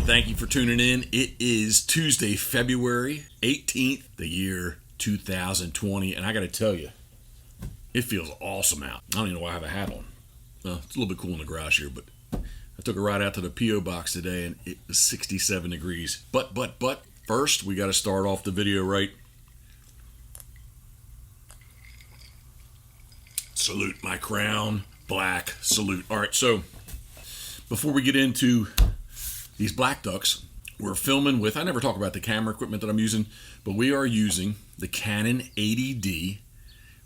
Thank you for tuning in. It is Tuesday, February 18th, the year 2020, and I got to tell you, it feels awesome out. I don't even know why I have a hat on. Well, it's a little bit cool in the garage here, but I took a ride out to the P.O. box today, and it was 67 degrees. But, first, we got to start off the video right. Salute my crown, black, salute. All right, so before we get into these black ducks, we're filming with, I never talk about the camera equipment that I'm using, but we are using the Canon 80D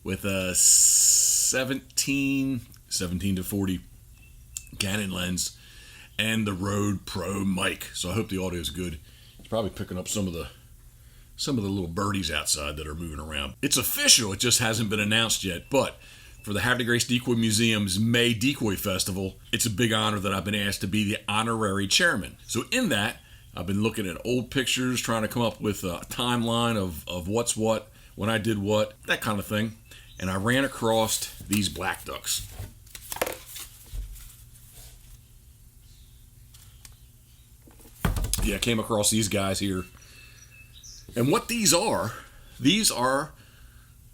with a 17 to 40 Canon lens and the Rode Pro mic. So I hope the audio is good. It's probably picking up some of the little birdies outside that are moving around. It's official, it just hasn't been announced yet, but for the Havre Decoy Museums May Decoy Festival, it's a big honor that I've been asked to be the honorary chairman. So in that, I've been looking at old pictures, trying to come up with a timeline of what's what, when I did what, that kind of thing. And I ran across these black ducks. Yeah, I came across these guys here. And what these are, well,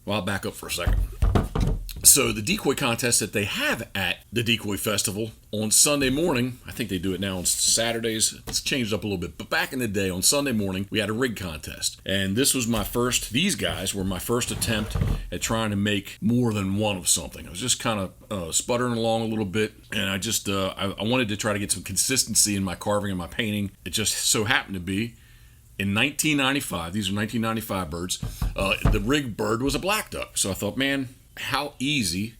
I'll back up for a second. So the decoy contest that they have at the Decoy Festival on Sunday morning, I think they do it now on Saturdays. It's changed up a little bit. But back in the day, on Sunday morning, we had a rig contest. And this was these guys were my first attempt at trying to make more than one of something. I was just kind of sputtering along a little bit. And I just, I wanted to try to get some consistency in my carving and my painting. It just so happened to be in 1995, these are 1995 birds, the rig bird was a black duck. So I thought, man, how easy,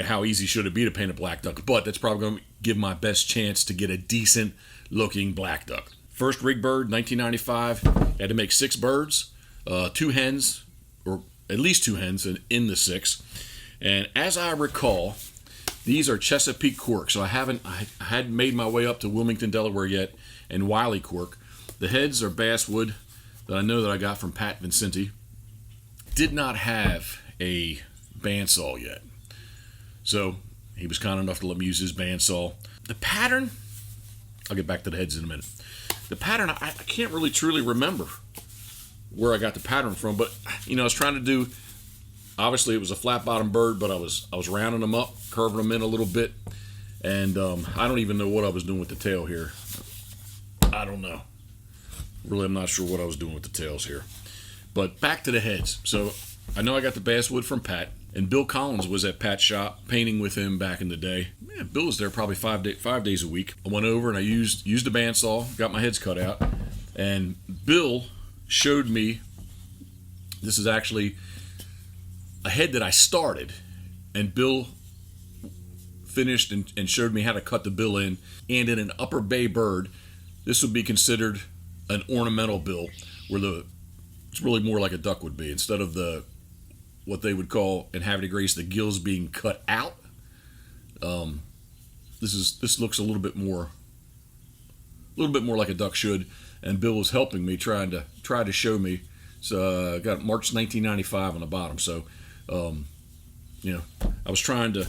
how easy should it be to paint a black duck? But that's probably going to give my best chance to get a decent looking black duck. First rig bird, 1995, had to make 6 birds, 2 hens, or at least 2 hens in the 6. And as I recall, these are Chesapeake Cork, so I hadn't made my way up to Wilmington, Delaware yet, and Wiley Cork. The heads are basswood that I know that I got from Pat Vincent. Did not have a bandsaw yet. So he was kind enough to let me use his bandsaw. The pattern, I'll get back to the heads in a minute. The pattern, I can't really truly remember where I got the pattern from, but I was trying to do, obviously it was a flat bottom bird, but I was rounding them up, curving them in a little bit, and I don't even know what I was doing with the tail here. I don't know. Really, I'm not sure what I was doing with the tails here. But back to the heads. So I know I got the basswood from Pat, and Bill Collins was at Pat's shop painting with him back in the day. Man, Bill was there probably 5 days a week. I went over and I used a bandsaw, got my heads cut out, and Bill showed me, this is actually a head that I started, and Bill finished and showed me how to cut the bill in. And in an upper bay bird, this would be considered an ornamental bill, where it's really more like a duck would be. Instead of what they would call in Havre de Grace the gills being cut out, this looks a little bit more like a duck should. And Bill was helping me, try to show me. So I got March 1995 on the bottom. So I was trying to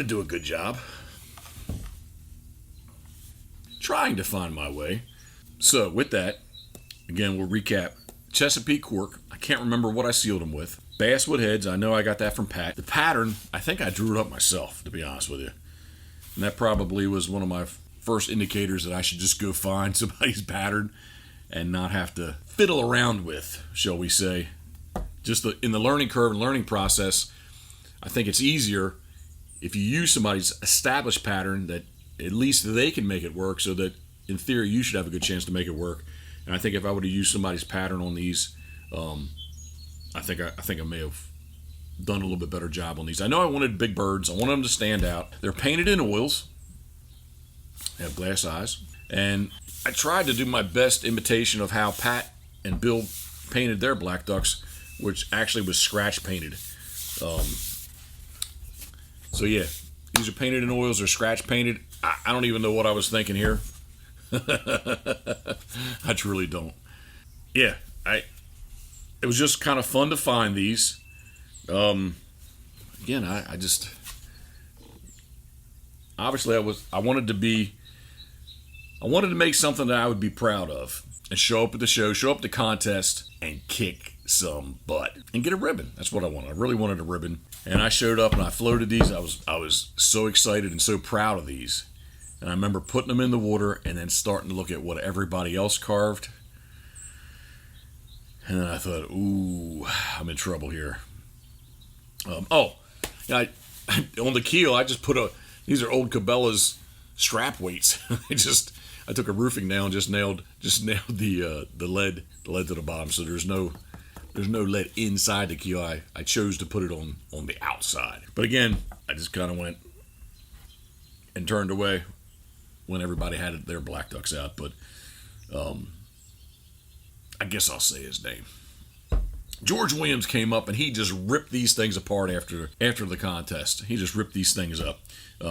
do a good job, trying to find my way. So with that, again, we'll recap. Chesapeake Cork, I can't remember what I sealed them with. Basswood heads, I know I got that from Pat. The pattern, I think I drew it up myself, to be honest with you. And that probably was one of my first indicators that I should just go find somebody's pattern and not have to fiddle around with, shall we say. Just in the learning curve and learning process, I think it's easier if you use somebody's established pattern that at least they can make it work, so that in theory you should have a good chance to make it work. And I think if I would have used somebody's pattern on these, I think I may have done a little bit better job on these. I know I wanted big birds. I wanted them to stand out. They're painted in oils. They have glass eyes. And I tried to do my best imitation of how Pat and Bill painted their black ducks, which actually was scratch painted. So yeah, these are painted in oils. They're scratch painted. I don't even know what I was thinking here. I truly don't. Yeah, it was just kind of fun to find these. Again, I just obviously I wanted to be I wanted to make something that I would be proud of and show up at the show, show up at the contest, and kick some butt and get a ribbon. That's what I wanted. I really wanted a ribbon. And I showed up and I floated these. I was so excited and so proud of these. And I remember putting them in the water and then starting to look at what everybody else carved. And then I thought, ooh, I'm in trouble here. On the keel, I just put these are old Cabela's strap weights. I took a roofing nail and just nailed the lead to the bottom. So there's no lead inside the keel. I chose to put it on the outside. But again, I just kind of went and turned away when everybody had their black ducks out. But I guess I'll say his name. George Williams came up and he just ripped these things apart after the contest. He just ripped these things up.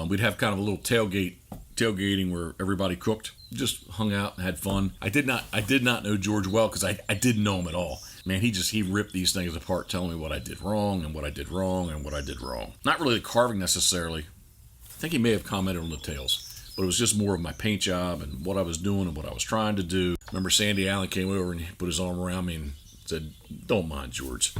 We'd have kind of a little tailgating where everybody cooked, just hung out and had fun. I did not know George well because I didn't know him at all. Man, he ripped these things apart, telling me what I did wrong and what I did wrong and what I did wrong. Not really the carving necessarily. I think he may have commented on the tails, but it was just more of my paint job and what I was doing and what I was trying to do. Remember Sandy Allen came over and he put his arm around me and said, "Don't mind George.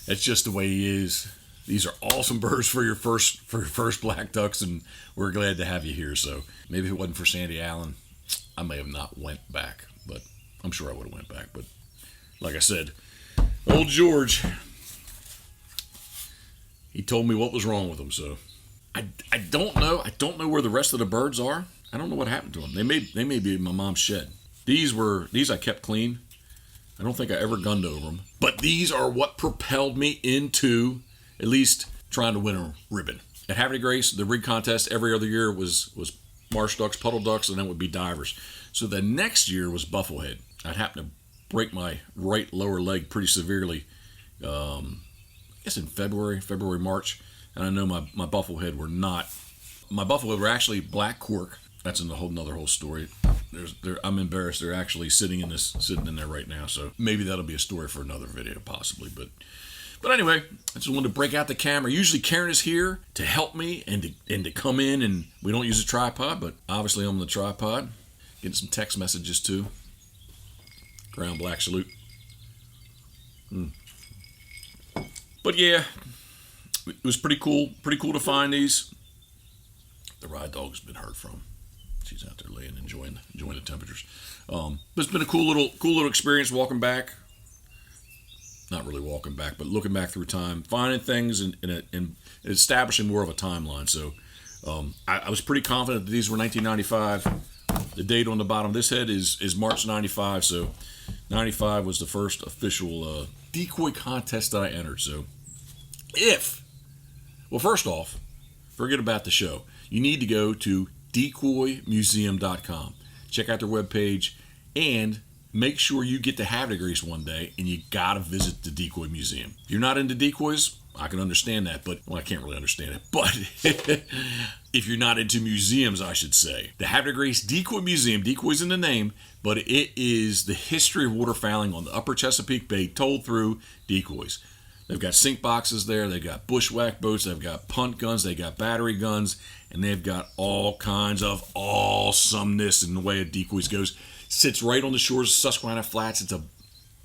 That's just the way he is. These are awesome birds for your first black ducks, and we're glad to have you here." So maybe if it wasn't for Sandy Allen, I may have not went back, but I'm sure I would have went back. But like I said, old George, he told me what was wrong with them. So I don't know. I don't know where the rest of the birds are. I don't know what happened to them. They may be in my mom's shed. These I kept clean. I don't think I ever gunned over them. But these are what propelled me into at least trying to win a ribbon. At Havre de Grace, the rig contest every other year was marsh ducks, puddle ducks, and then would be divers. So the next year was bufflehead. I'd happened to break my right lower leg pretty severely, I guess in February, March. And I know my bufflehead were actually black cork. That's another whole story. I'm embarrassed. They're actually sitting in there right now. So maybe that'll be a story for another video, possibly. But anyway, I just wanted to break out the camera. Usually Karen is here to help me and to come in, and we don't use a tripod, but obviously I'm on the tripod. Getting some text messages too. Ground black salute. But yeah, it was pretty cool. Pretty cool to find these. The ride dog's been heard from. She's out there laying, enjoying the temperatures. But it's been a cool little experience walking back. Not really walking back, but looking back through time, finding things and establishing more of a timeline. So I was pretty confident that these were 1995. The date on the bottom of this head is March 95. So 95 was the first official decoy contest that I entered. So first off, forget about the show. You need to go to decoymuseum.com. Check out their webpage and make sure you get to Havre de Grace one day and you gotta visit the Decoy Museum. If you're not into decoys, I can understand that, but I can't really understand it. But if you're not into museums, I should say, the Havre de Grace Decoy Museum, decoys in the name, but it is the history of waterfowling on the upper Chesapeake Bay told through decoys. They've got sink boxes there, they've got bushwhack boats, they've got punt guns, they've got battery guns, and they've got all kinds of awesomeness in the way a decoys goes. Sits right on the shores of Susquehanna Flats. It's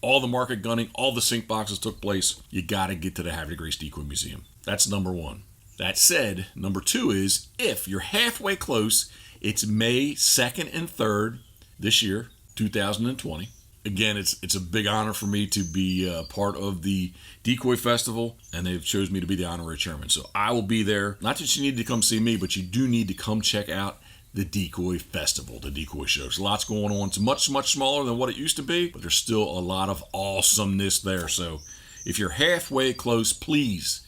all the market gunning, all the sink boxes took place. You got to get to the Havre de Grace Decoy Museum. That's number one. That said, number two is, if you're halfway close, it's May 2nd and 3rd this year, 2020. Again, it's a big honor for me to be part of the Decoy Festival, and they've chosen me to be the honorary chairman. So I will be there. Not that you need to come see me, but you do need to come check out the Decoy Festival, the Decoy shows. Lots going on. It's much, much smaller than what it used to be, but there's still a lot of awesomeness there. So if you're halfway close, please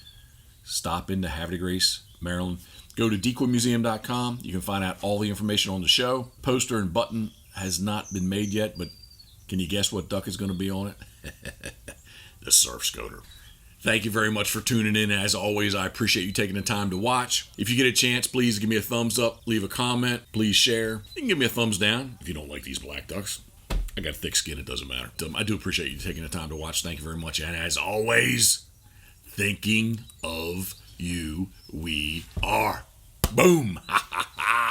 stop into Havre de Grace, Maryland. Go to decoymuseum.com. You can find out all the information on the show. Poster and button has not been made yet, but can you guess what duck is going to be on it? The Surf Scoter. Thank you very much for tuning in. As always, I appreciate you taking the time to watch. If you get a chance, please give me a thumbs up, leave a comment, please share. You can give me a thumbs down if you don't like these black ducks. I got thick skin, it doesn't matter. I do appreciate you taking the time to watch. Thank you very much. And as always, thinking of you, we are. Boom! Ha ha ha!